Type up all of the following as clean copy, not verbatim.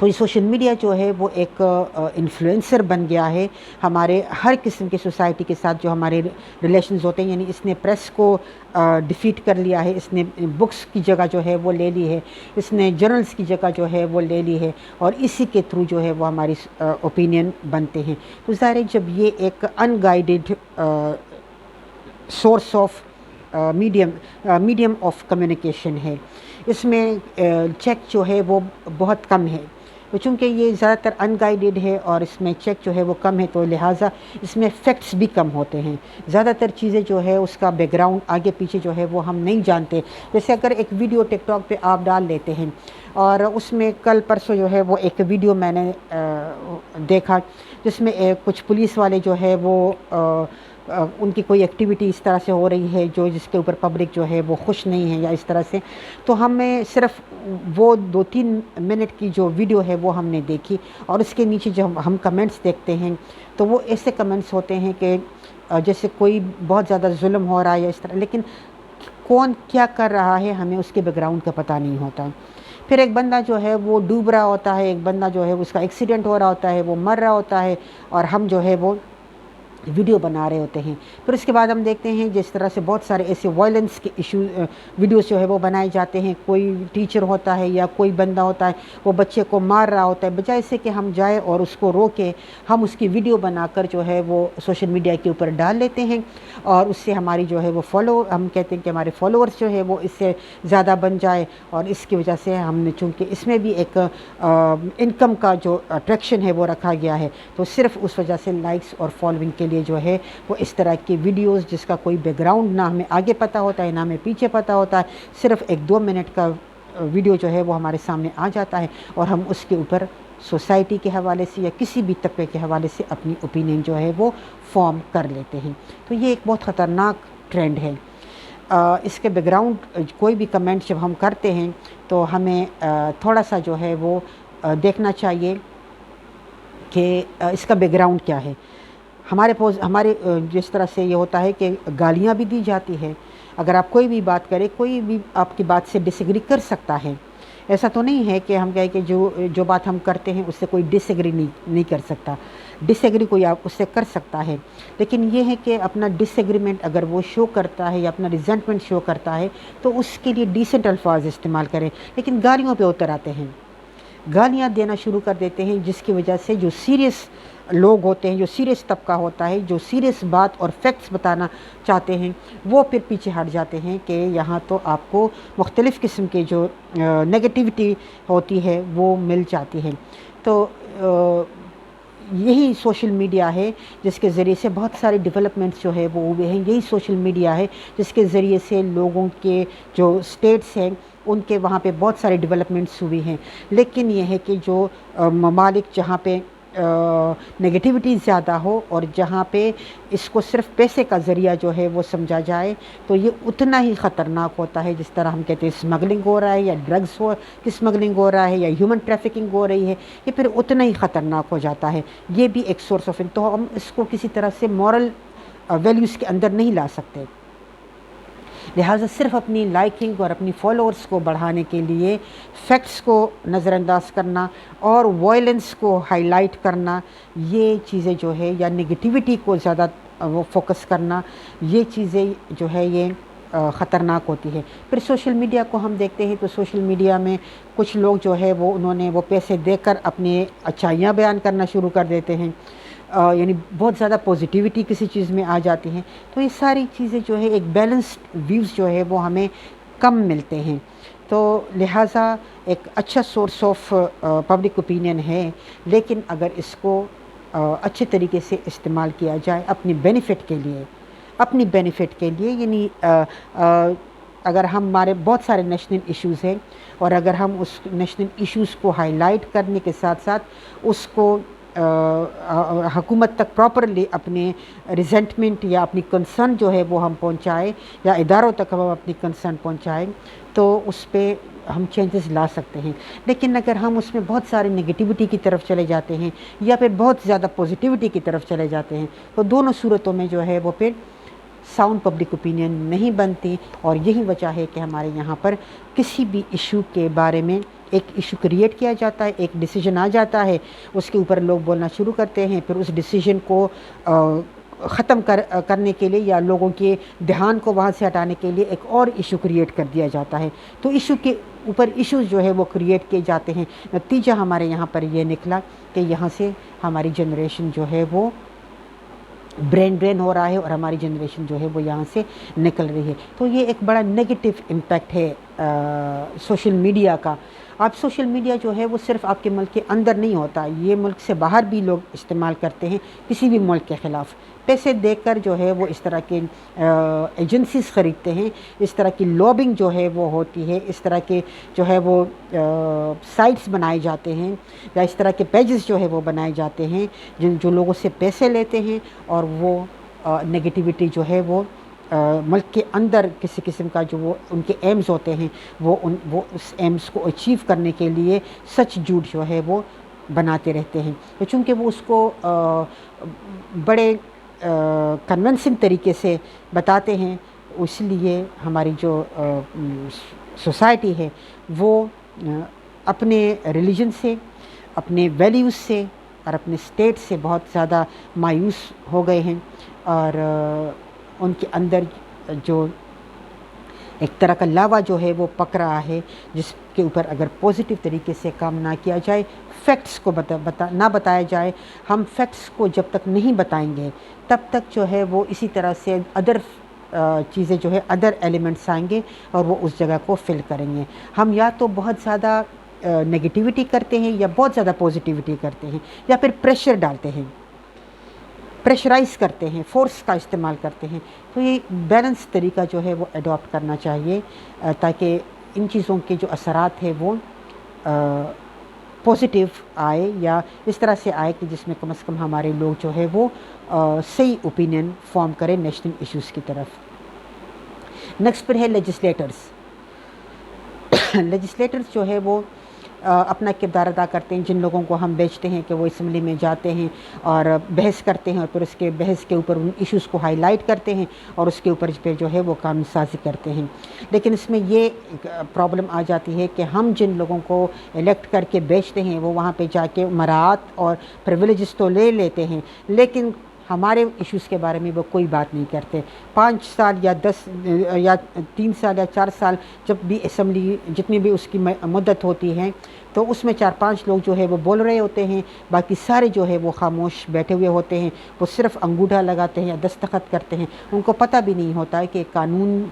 تو یہ social media جو ہے وہ ایک انفلوئنسر بن گیا ہے ہمارے ہر قسم کے سوسائٹی کے ساتھ جو ہمارے ریلیشنز ہوتے ہیں. یعنی اس نے پریس کو ڈیفیٹ کر لیا ہے، اس نے بکس کی جگہ جو ہے وہ لے لی ہے، اس نے جرنلز کی جگہ جو ہے وہ لے لی ہے، اور اسی کے تھرو جو ہے وہ ہماری اوپینین بنتے ہیں. تو ظاہر ہے جب یہ ایک unguided source of medium of communication ہے، اس میں چیک جو ہے وہ بہت کم ہے. تو چونکہ یہ زیادہ تر ان گائیڈڈ ہے اور اس میں چیک جو ہے وہ کم ہے، تو لہٰذا اس میں فیکٹس بھی کم ہوتے ہیں. زیادہ تر چیزیں جو ہے اس کا بیک گراؤنڈ آگے پیچھے جو ہے وہ ہم نہیں جانتے. جیسے اگر ایک ویڈیو ٹک ٹاک پہ آپ ڈال لیتے ہیں، اور اس میں کل پرسوں جو ہے وہ ایک ویڈیو میں نے دیکھا جس میں کچھ پولیس والے جو ہے وہ ان کی کوئی ایکٹیویٹی اس طرح سے ہو رہی ہے جس کے اوپر پبلک جو ہے وہ خوش نہیں ہے یا اس طرح سے، تو ہمیں صرف وہ 2-3 منٹ کی جو ویڈیو ہے وہ ہم نے دیکھی، اور اس کے نیچے جب ہم کمنٹس دیکھتے ہیں تو وہ ایسے کمنٹس ہوتے ہیں کہ جیسے کوئی بہت زیادہ ظلم ہو رہا ہے یا اس طرح، لیکن کون کیا کر رہا ہے ہمیں اس کے بیک گراؤنڈ کا پتہ نہیں ہوتا. پھر ایک بندہ جو ہے وہ ڈوب رہا ہوتا ہے، ایک بندہ جو ہے اس کا ایکسیڈنٹ ہو رہا ہوتا ہے، وہ مر رہا ہوتا ہے، اور ہم جو ہے وہ ویڈیو بنا رہے ہوتے ہیں. پھر اس کے بعد ہم دیکھتے ہیں جس طرح سے بہت سارے ایسے وائلنس کے ویڈیوز جو ہے وہ بنائے جاتے ہیں. کوئی ٹیچر ہوتا ہے یا کوئی بندہ ہوتا ہے وہ بچے کو مار رہا ہوتا ہے، بجائے سے کہ ہم جائیں اور اس کو روکیں، ہم اس کی ویڈیو بنا کر جو ہے وہ سوشل میڈیا کے اوپر ڈال لیتے ہیں، اور اس سے ہماری جو ہے وہ ہم کہتے ہیں کہ ہمارے فالوورز جو ہے وہ اس سے زیادہ بن جائے، اور اس کی وجہ سے ہم نے چونکہ اس میں بھی ایک انکم کا جو اٹریکشن ہے وہ رکھا گیا ہے، تو صرف اس وجہ سے لائکس اور فالوئنگ کے لیے جو ہے وہ اس طرح کی ویڈیوز جس کا کوئی بیک گراؤنڈ نہ ہمیں آگے پتہ ہوتا ہے نہ ہمیں پیچھے پتہ ہوتا ہے، صرف 1-2 منٹ کا ویڈیو جو ہے وہ ہمارے سامنے آ جاتا ہے، اور ہم اس کے اوپر سوسائٹی کے حوالے سے یا کسی بھی طبقے کے حوالے سے اپنی اوپینین جو ہے وہ فارم کر لیتے ہیں. تو یہ ایک بہت خطرناک ٹرینڈ ہے. اس کے بیک گراؤنڈ کوئی بھی کمنٹ جب ہم کرتے ہیں تو ہمیں تھوڑا سا جو ہے وہ دیکھنا چاہیے کہ اس کا بیک گراؤنڈ کیا ہے. ہمارے جس طرح سے یہ ہوتا ہے کہ گالیاں بھی دی جاتی ہے. اگر آپ کوئی بھی بات کریں، کوئی بھی آپ کی بات سے ڈس ایگری کر سکتا ہے. ایسا تو نہیں ہے کہ ہم کہیں کہ جو بات ہم کرتے ہیں اس سے کوئی ڈس ایگری نہیں کر سکتا. ڈس ایگری کوئی آپ اس سے کر سکتا ہے، لیکن یہ ہے کہ اپنا ڈس ایگریمنٹ اگر وہ شو کرتا ہے یا اپنا ریزنٹمنٹ شو کرتا ہے تو اس کے لیے ڈیسنٹ الفاظ استعمال کریں. لیکن گالیوں پہ اتر آتے ہیں، گالیاں دینا شروع کر دیتے ہیں، جس کی وجہ سے جو سیریس لوگ ہوتے ہیں، جو سیریس طبقہ ہوتا ہے، جو سیریس بات اور فیکٹس بتانا چاہتے ہیں، وہ پھر پیچھے ہٹ جاتے ہیں کہ یہاں تو آپ کو مختلف قسم کے جو نگیٹیوٹی ہوتی ہے وہ مل جاتی ہے. تو یہی سوشل میڈیا ہے جس کے ذریعے سے بہت سارے ڈیولپمنٹس جو ہے وہ ہوئے ہیں. یہی سوشل میڈیا ہے جس کے ذریعے سے لوگوں کے جو اسٹیٹس ہیں ان کے وہاں پہ بہت سارے ڈیولپمنٹس ہوئے ہیں. لیکن یہ ہے کہ جو ممالک جہاں پہ نگیٹیوٹی زیادہ ہو اور جہاں پہ اس کو صرف پیسے کا ذریعہ جو ہے وہ سمجھا جائے، تو یہ اتنا ہی خطرناک ہوتا ہے. جس طرح ہم کہتے ہیں اسمگلنگ ہو رہا ہے یا ڈرگس کی اسمگلنگ ہو رہا ہے یا ہیومن ٹریفکنگ ہو رہی ہے، یہ پھر اتنا ہی خطرناک ہو جاتا ہے. یہ بھی ایک سورس آف تو ہم اس کو کسی طرح سے مورل ویلیوز کے اندر نہیں لا سکتے. لہٰذا صرف اپنی لائکنگ اور اپنی فالوورز کو بڑھانے کے لیے فیکٹس کو نظر انداز کرنا اور وائلنس کو ہائی لائٹ کرنا، یہ چیزیں جو ہے یا نگیٹیوٹی کو زیادہ وہ فوکس کرنا، یہ چیزیں جو ہے یہ خطرناک ہوتی ہے. پھر سوشل میڈیا کو ہم دیکھتے ہیں تو سوشل میڈیا میں کچھ لوگ جو ہے وہ انہوں نے وہ پیسے دے کر اپنی اچھائیاں بیان کرنا شروع کر دیتے ہیں، یعنی بہت زیادہ پازیٹیوٹی کسی چیز میں آ جاتی ہیں. تو یہ ساری چیزیں جو ہے ایک بیلنسڈ ویوز جو ہے وہ ہمیں کم ملتے ہیں. تو لہٰذا ایک اچھا سورس آف پبلک اوپینین ہے، لیکن اگر اس کو اچھے طریقے سے استعمال کیا جائے اپنی بینیفٹ کے لیے، یعنی اگر ہمارے بہت سارے نیشنل ایشوز ہیں اور اگر ہم اس نیشنل ایشوز کو ہائی لائٹ کرنے کے ساتھ ساتھ اس کو حکومت تک پراپرلی اپنے ریزنٹمنٹ یا اپنی کنسرن جو ہے وہ ہم پہنچائیں یا اداروں تک ہم اپنی کنسرن پہنچائیں تو اس پہ ہم چینجز لا سکتے ہیں. لیکن اگر ہم اس میں بہت سارے نگیٹیوٹی کی طرف چلے جاتے ہیں یا پھر بہت زیادہ پازیٹیوٹی کی طرف چلے جاتے ہیں تو دونوں صورتوں میں جو ہے وہ پھر ساؤنڈ پبلک اوپینین نہیں بنتی. اور یہی وجہ ہے کہ ہمارے یہاں پر کسی بھی ایشو کے بارے میں ایک ایشو کریٹ کیا جاتا ہے، ایک ڈیسیجن آ جاتا ہے، اس کے اوپر لوگ بولنا شروع کرتے ہیں، پھر اس ڈیسیجن کو ختم کرنے کے لیے یا لوگوں کے دھیان کو وہاں سے ہٹانے کے لیے ایک اور ایشو کریٹ کر دیا جاتا ہے، تو ایشو کے اوپر ایشوز جو ہے وہ کریٹ کیے جاتے ہیں۔ نتیجہ ہمارے یہاں پر یہ نکلا کہ یہاں سے ہماری جنریشن جو ہے وہ برین ڈرین ہو رہا ہے اور ہماری جنریشن جو ہے وہ یہاں سے نکل رہی ہے۔ تو یہ ایک بڑا نگیٹو امپیکٹ ہے سوشل میڈیا کا۔ اب سوشل میڈیا جو ہے وہ صرف آپ کے ملک کے اندر نہیں ہوتا، یہ ملک سے باہر بھی لوگ استعمال کرتے ہیں کسی بھی ملک کے خلاف۔ پیسے دے کر جو ہے وہ اس طرح کے ایجنسیز خریدتے ہیں، اس طرح کی لابنگ جو ہے وہ ہوتی ہے، اس طرح کے جو ہے وہ سائٹس بنائے جاتے ہیں یا اس طرح کے پیجز جو ہے وہ بنائے جاتے ہیں جو لوگوں سے پیسے لیتے ہیں، اور وہ نگیٹیوٹی جو ہے وہ ملک کے اندر کسی قسم کا جو وہ ان کے ایمز ہوتے ہیں وہ اس ایمز کو اچیو کرنے کے لیے سچ جھوٹ جو ہے وہ بناتے رہتے ہیں۔ تو چونکہ وہ اس کو بڑے کنونسنگ طریقے سے بتاتے ہیں، اس لیے ہماری جو سوسائٹی ہے وہ اپنے ریلیجن سے، اپنے ویلیوز سے اور اپنے اسٹیٹ سے بہت زیادہ مایوس ہو گئے ہیں، اور ان کے اندر جو ایک طرح کا لاوا جو ہے وہ پک رہا ہے، جس کے اوپر اگر پازیٹیو طریقے سے کام نہ کیا جائے، فیکٹس کو نہ بتایا جائے، ہم فیکٹس کو جب تک نہیں بتائیں گے تب تک جو ہے وہ اسی طرح سے ادر چیزیں جو ہے ادر ایلیمنٹس آئیں گے اور وہ اس جگہ کو فل کریں گے۔ ہم یا تو بہت زیادہ نگیٹیوٹی کرتے ہیں یا بہت زیادہ پازیٹیوٹی کرتے ہیں، یا پھر پریشر ڈالتے ہیں، پریشرائز کرتے ہیں، فورس کا استعمال کرتے ہیں۔ تو یہ بیلنس طریقہ جو ہے وہ ایڈاپٹ کرنا چاہیے تاکہ ان چیزوں کے جو اثرات ہیں وہ پازیٹیو آئے، یا اس طرح سے آئے کہ جس میں کم از کم ہمارے لوگ جو ہے وہ صحیح اوپینین فارم کریں نیشنل ایشوز کی طرف۔ نیکسٹ پر ہے لیجسلیٹرز۔ لیجسلیٹرز جو ہے وہ اپنا کردار ادا کرتے ہیں، جن لوگوں کو ہم بیچتے ہیں کہ وہ اسمبلی میں جاتے ہیں اور بحث کرتے ہیں، اور پھر اس کے بحث کے اوپر ان ایشوز کو ہائی لائٹ کرتے ہیں اور اس کے اوپر پہ جو ہے وہ قانون سازی کرتے ہیں۔ لیکن اس میں یہ پرابلم آ جاتی ہے کہ ہم جن لوگوں کو الیکٹ کر کے بیچتے ہیں وہ وہاں پہ جا کے مراعات اور پریویلیجز تو لے لیتے ہیں، لیکن ہمارے ایشوز کے بارے میں وہ کوئی بات نہیں کرتے۔ 5 سال یا 10 یا 3 سال یا 4 سال جب بھی اسمبلی جتنی بھی اس کی مدت ہوتی ہے تو اس میں 4-5 لوگ جو ہے وہ بول رہے ہوتے ہیں، باقی سارے جو ہے وہ خاموش بیٹھے ہوئے ہوتے ہیں، وہ صرف انگوٹھا لگاتے ہیں یا دستخط کرتے ہیں۔ ان کو پتہ بھی نہیں ہوتا ہے کہ قانون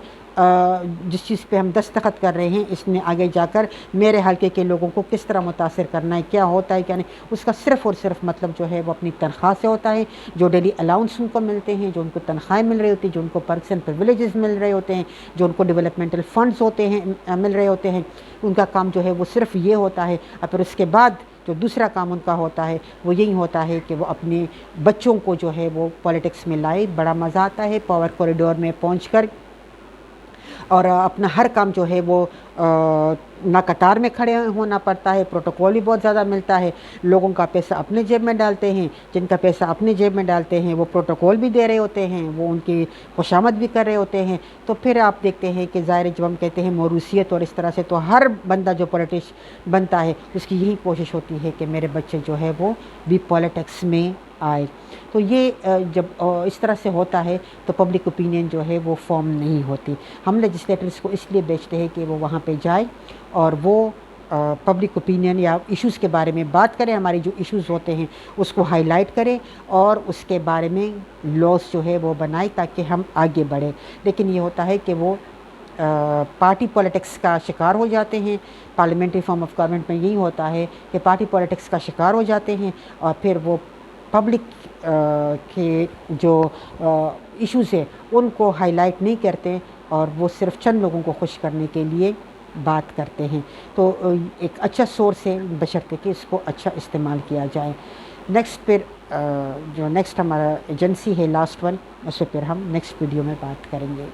جس چیز پہ ہم دستخط کر رہے ہیں اس نے آگے جا کر میرے حلقے کے لوگوں کو کس طرح متاثر کرنا ہے، کیا ہوتا ہے کیا نہیں۔ اس کا صرف اور صرف مطلب جو ہے وہ اپنی تنخواہ سے ہوتا ہے، جو ڈیلی الاؤنس ان کو ملتے ہیں، جو ان کو تنخواہیں مل رہی ہوتی ہیں، جو ان کو پرکس اینڈ پریویلیجز مل رہے ہوتے ہیں، جو ان کو ڈیولپمنٹل فنڈز ہوتے ہیں مل رہے ہوتے ہیں، ان کا کام جو ہے وہ صرف یہ ہوتا ہے۔ اور پھر اس کے بعد جو دوسرا کام ان کا ہوتا ہے وہ یہی ہوتا ہے کہ وہ اپنے بچوں کو جو ہے وہ پولیٹکس میں لائے۔ بڑا مزہ آتا ہے پاور کوریڈور میں پہنچ کر، اور اپنا ہر کام جو ہے وہ نہ قطار میں کھڑے ہونا پڑتا ہے، پروٹوکول بھی بہت زیادہ ملتا ہے، لوگوں کا پیسہ اپنے جیب میں ڈالتے ہیں، جن کا پیسہ اپنے جیب میں ڈالتے ہیں وہ پروٹوکول بھی دے رہے ہوتے ہیں، وہ ان کی خوشامد بھی کر رہے ہوتے ہیں۔ تو پھر آپ دیکھتے ہیں کہ ظاہر جب ہم کہتے ہیں موروثیت اور اس طرح سے، تو ہر بندہ جو پولیٹش بنتا ہے اس کی یہی کوشش ہوتی ہے کہ میرے بچے جو ہے وہ بھی پولیٹکس میں آئے۔ تو یہ جب اس طرح سے ہوتا ہے تو پبلک اوپینین جو ہے وہ فارم نہیں ہوتی۔ ہم لیجسلیٹرز کو اس لیے بیچتے ہیں کہ وہ وہاں پہ جائے اور وہ پبلک اوپینین یا ایشوز کے بارے میں بات کرے، ہمارے جو ایشوز ہوتے ہیں اس کو ہائی لائٹ کرے اور اس کے بارے میں لاز جو ہے وہ بنائے تاکہ ہم آگے بڑھیں۔ لیکن یہ ہوتا ہے کہ وہ پارٹی پولیٹکس کا شکار ہو جاتے ہیں۔ پارلیمنٹری فارم آف گورنمنٹ میں یہی ہوتا ہے کہ پارٹی پولیٹکس کا شکار ہو جاتے ہیں اور پھر وہ پبلک کے جو ایشوز ہیں ان کو ہائی لائٹ نہیں کرتے اور وہ صرف چند لوگوں کو خوش کرنے کے لیے بات کرتے ہیں۔ تو ایک اچھا سورس ہے بشرطے کہ اس کو اچھا استعمال کیا جائے۔ نیکسٹ پھر جو نیکسٹ ہمارا ایجنسی ہے لاسٹ ون، اس پہ پھر ہم نیکسٹ ویڈیو میں بات کریں گے۔